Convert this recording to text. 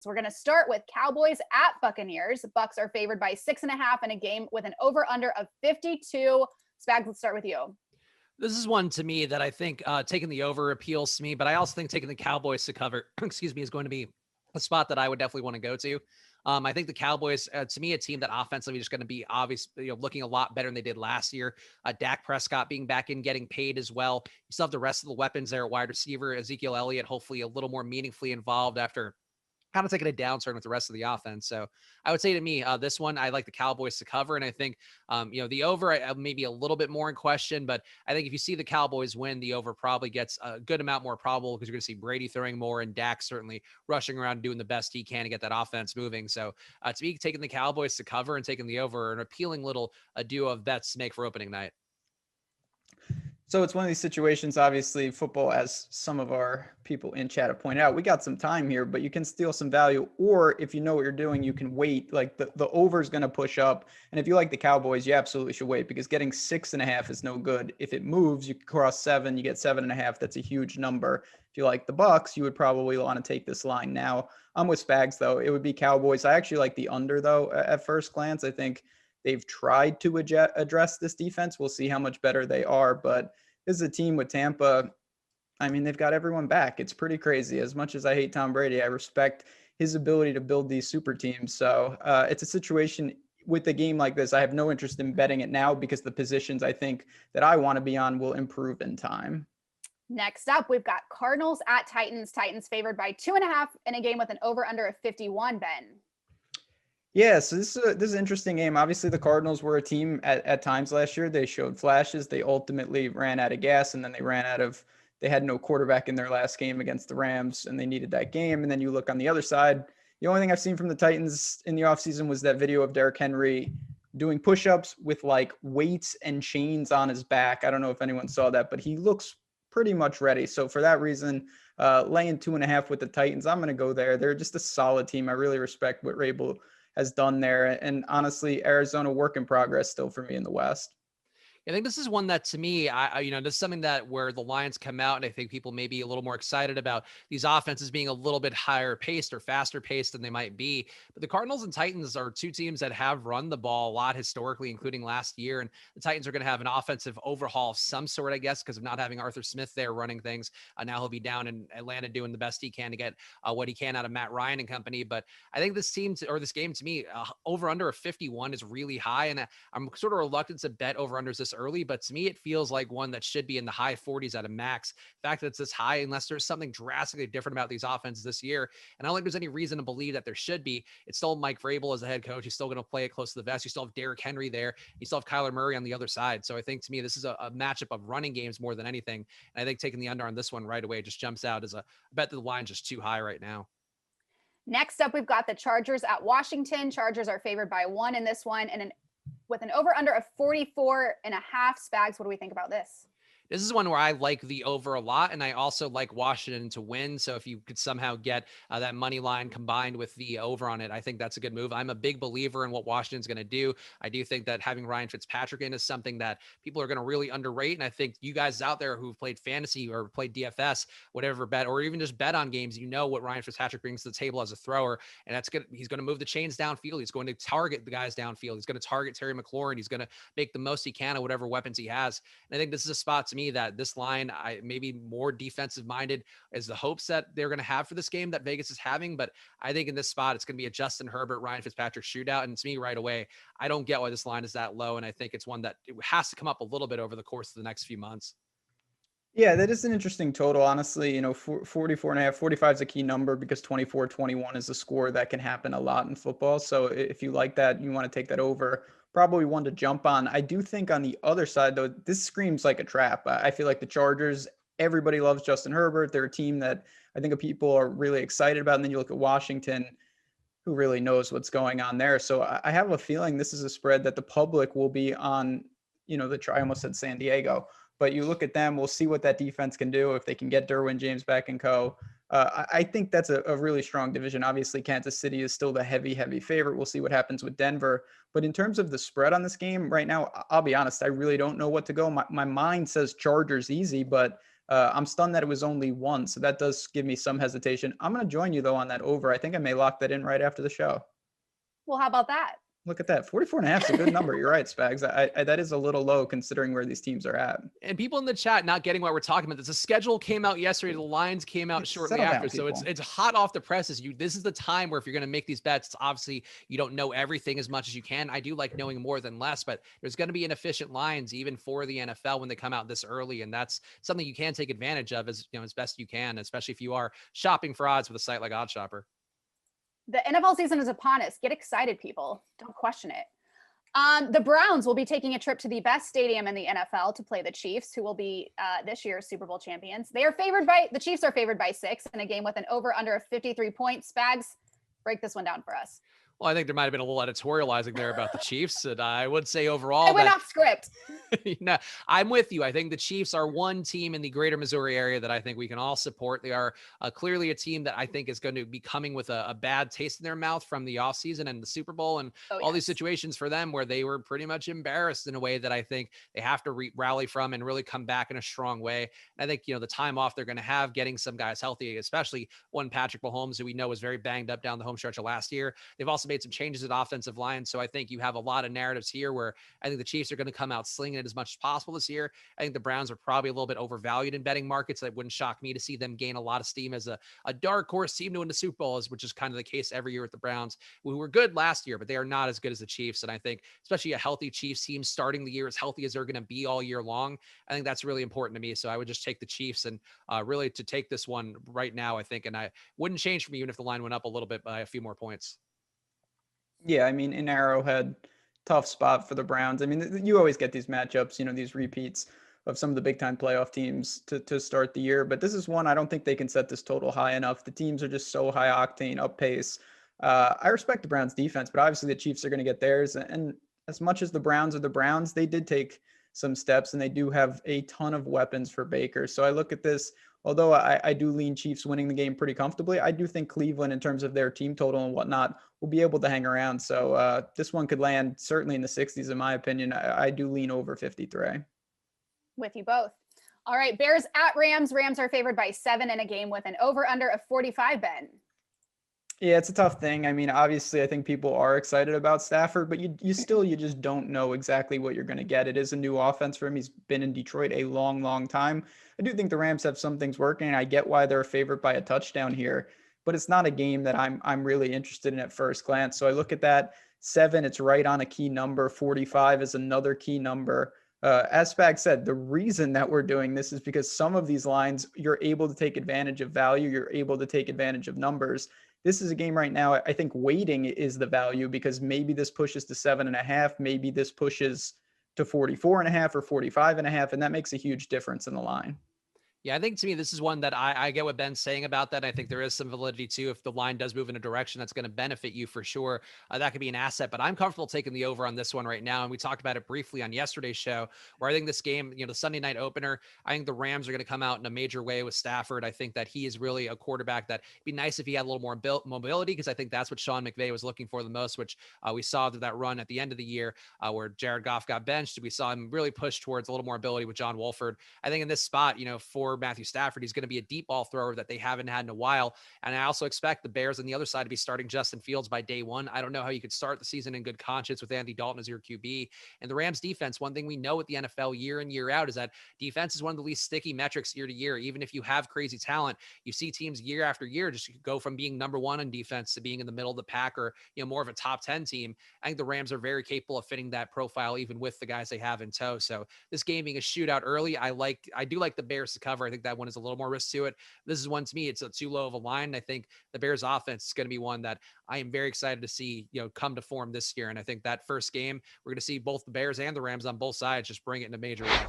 So we're going to start with Cowboys at Buccaneers. Bucks are favored by 6.5 in a game with an over-under of 52. Spags, let's start with you. This is one to me that I think taking the over appeals to me, but I also think taking the Cowboys to cover, excuse me, is going to be a spot that I would definitely want to go to. I think the Cowboys, to me, a team that offensively is going to be looking a lot better than they did last year. Dak Prescott being back in, getting paid as well. You still have the rest of the weapons there at wide receiver. Ezekiel Elliott, hopefully a little more meaningfully involved after kind of taking a downturn with the rest of the offense. So I would say to me, this one, I like the Cowboys to cover. And I think, the over maybe a little bit more in question, but I think if you see the Cowboys win, the over probably gets a good amount more probable because you're going to see Brady throwing more and Dak certainly rushing around doing the best he can to get that offense moving. So to me, taking the Cowboys to cover and taking the over, an appealing little duo of bets to make for opening night. So it's one of these situations, obviously, football, as some of our people in chat have pointed out, we got some time here, but you can steal some value. Or if you know what you're doing, you can wait. Like the over is going to push up. And if you like the Cowboys, you absolutely should wait because getting 6.5 is no good. If it moves, you cross 7, you get 7.5. That's a huge number. If you like the Bucks, you would probably want to take this line now. I'm with Spags, though. It would be Cowboys. I actually like the under, though, at first glance. I think they've tried to address this defense. We'll see how much better they are, but this is a team with Tampa. I mean, they've got everyone back. It's pretty crazy. As much as I hate Tom Brady, I respect his ability to build these super teams. So it's a situation with a game like this. I have no interest in betting it now because the positions I think that I want to be on will improve in time. Next up, we've got Cardinals at Titans. Titans favored by 2.5 in a game with an over-under of 51, Ben. Yeah, so this is an interesting game. Obviously, the Cardinals were a team at times last year. They showed flashes. They ultimately ran out of gas, and then they had no quarterback in their last game against the Rams, and they needed that game. And then you look on the other side, the only thing I've seen from the Titans in the offseason was that video of Derrick Henry doing push-ups with like weights and chains on his back. I don't know if anyone saw that, but he looks pretty much ready. So for that reason, laying 2.5 with the Titans, I'm going to go there. They're just a solid team. I really respect what Rabel has done there. And honestly, Arizona work in progress still for me in the West. I think this is one that to me, this is something that where the Lions come out and I think people may be a little more excited about these offenses being a little bit higher paced or faster paced than they might be. But the Cardinals and Titans are two teams that have run the ball a lot historically, including last year. And the Titans are going to have an offensive overhaul of some sort, I guess, because of not having Arthur Smith there running things. Now he'll be down in Atlanta doing the best he can to get what he can out of Matt Ryan and company. But I think this game to me, over under a 51 is really high. And I'm sort of reluctant to bet over unders this early, but to me, it feels like one that should be in the high 40s at a max. The fact that it's this high, unless there's something drastically different about these offenses this year. And I don't think there's any reason to believe that there should be. It's still Mike Vrabel as the head coach. He's still going to play it close to the vest. You still have Derrick Henry there. You still have Kyler Murray on the other side. So I think to me, this is a matchup of running games more than anything. And I think taking the under on this one right away just jumps out as a bet that the line's just too high right now. Next up, we've got the Chargers at Washington. Chargers are favored by 1 in this one and with an over-under of 44.5. Spags, what do we think about this? This is one where I like the over a lot, and I also like Washington to win. So if you could somehow get that money line combined with the over on it, I think that's a good move. I'm a big believer in what Washington's going to do. I do think that having Ryan Fitzpatrick in is something that people are going to really underrate. And I think you guys out there who've played fantasy or played DFS, whatever bet, or even just bet on games, you know what Ryan Fitzpatrick brings to the table as a thrower. And that's good. He's going to move the chains downfield. He's going to target the guys downfield. He's going to target Terry McLaurin. He's going to make the most he can of whatever weapons he has. And I think this is a spot to me that this line, I maybe more defensive minded as the hopes that they're going to have for this game that Vegas is having. But I think in this spot, it's going to be a Justin Herbert, Ryan Fitzpatrick shootout. And to me right away, I don't get why this line is that low. And I think it's one that it has to come up a little bit over the course of the next few months. Yeah, that is an interesting total. Honestly, 44.5, 45 is a key number because 24-21 is a score that can happen a lot in football. So if you like that, you want to take that over. Probably one to jump on. I do think on the other side, though, this screams like a trap. I feel like the Chargers, everybody loves Justin Herbert. They're a team that I think people are really excited about. And then you look at Washington, who really knows what's going on there. So I have a feeling this is a spread that the public will be on, I almost said San Diego. But you look at them, we'll see what that defense can do if they can get Derwin James back and co. I think that's a really strong division. Obviously, Kansas City is still the heavy favorite. We'll see what happens with Denver. But in terms of the spread on this game right now, I'll be honest, I really don't know what to go. My mind says Chargers easy, but I'm stunned that it was only 1, so that does give me some hesitation. I'm going to join you, though, on that over. I think I may lock that in right after the show. Well, how about that? Look at that. 44.5 is a good number. You're right, Spags. That is a little low considering where these teams are at. And people in the chat not getting what we're talking about. The schedule came out yesterday. The lines came out shortly Settle after. down, So it's people. hot off the presses. This is the time where if you're going to make these bets, it's obviously you don't know everything as much as you can. I do like knowing more than less, but there's going to be inefficient lines even for the NFL when they come out this early. And that's something you can take advantage of as best you can, especially if you are shopping for odds with a site like OddsShopper. The NFL season is upon us. Get excited, people. Don't question it. The Browns will be taking a trip to the best stadium in the NFL to play the Chiefs, who will be this year's Super Bowl champions. The Chiefs are favored by 6 in a game with an over under of 53 points. Spags, break this one down for us. Well, I think there might have been a little editorializing there about the Chiefs. And I would say overall, I went off script. I'm with you. I think the Chiefs are one team in the greater Missouri area that I think we can all support. They are clearly a team that I think is going to be coming with a bad taste in their mouth from the offseason and the Super Bowl and all these situations for them where they were pretty much embarrassed in a way that I think they have to rally from and really come back in a strong way. And I think, the time off they're going to have, getting some guys healthy, especially one Patrick Mahomes, who we know was very banged up down the home stretch of last year. They've also made some changes at offensive line. So I think you have a lot of narratives here where I think the Chiefs are going to come out slinging it as much as possible this year. I think the Browns are probably a little bit overvalued in betting markets. It wouldn't shock me to see them gain a lot of steam as a dark horse team to win the Super Bowl, which is kind of the case every year with the Browns, who were good last year, but they are not as good as the Chiefs. And I think especially a healthy Chiefs team starting the year as healthy as they're going to be all year long, I think that's really important to me. So I would just take the Chiefs and really to take this one right now, I think, and I wouldn't change for me even if the line went up a little bit by a few more points. Yeah, I mean, in Arrowhead, tough spot for the Browns. I mean, you always get these matchups, these repeats of some of the big time playoff teams to start the year. But this is one I don't think they can set this total high enough. The teams are just so high octane, up pace. I respect the Browns defense, but obviously the Chiefs are going to get theirs. And as much as the Browns are the Browns, they did take some steps and they do have a ton of weapons for Baker. So I look at this. Although I do lean Chiefs winning the game pretty comfortably, I do think Cleveland, in terms of their team total and whatnot, will be able to hang around. So this one could land certainly in the 60s, in my opinion. I do lean over 53. With you both. All right, Bears at Rams. Rams are favored by 7 in a game with an over-under of 45, Ben. Yeah, it's a tough thing. I mean, obviously, I think people are excited about Stafford, but you just don't know exactly what you're going to get. It is a new offense for him. He's been in Detroit a long, long time. I do think the Rams have some things working. I get why they're favored by a touchdown here, but it's not a game that I'm really interested in at first glance. So I look at that 7, it's right on a key number. 45 is another key number. As Spags said, the reason that we're doing this is because some of these lines, you're able to take advantage of value. You're able to take advantage of numbers. This is a game right now. I think waiting is the value because maybe this pushes to 7.5. Maybe this pushes to 44.5 or 45.5. And that makes a huge difference in the line. Yeah, I think to me, this is one that I get what Ben's saying about that. I think there is some validity too. If the line does move in a direction that's going to benefit you for sure, that could be an asset. But I'm comfortable taking the over on this one right now. And we talked about it briefly on yesterday's show, where I think this game, the Sunday night opener, I think the Rams are going to come out in a major way with Stafford. I think that he is really a quarterback that it'd be nice if he had a little more mobility, because I think that's what Sean McVay was looking for the most, which we saw that run at the end of the year where Jared Goff got benched. We saw him really push towards a little more ability with John Wolford. I think in this spot, for Matthew Stafford, he's going to be a deep ball thrower that they haven't had in a while. And I also expect the Bears on the other side to be starting Justin Fields by day one. I don't know how you could start the season in good conscience with Andy Dalton as your QB. And the Rams defense, one thing we know with the NFL year in, year out is that defense is one of the least sticky metrics year to year. Even if you have crazy talent, you see teams year after year just go from being number one in defense to being in the middle of the pack or, more of a top 10 team. I think the Rams are very capable of fitting that profile, even with the guys they have in tow. So this game being a shootout early, I do like the Bears to cover. I think that one is a little more risk to it. This is one, to me, it's too low of a line. I think the Bears offense is going to be one that I am very excited to see, come to form this year. And I think that first game, we're going to see both the Bears and the Rams on both sides just bring it in a major way.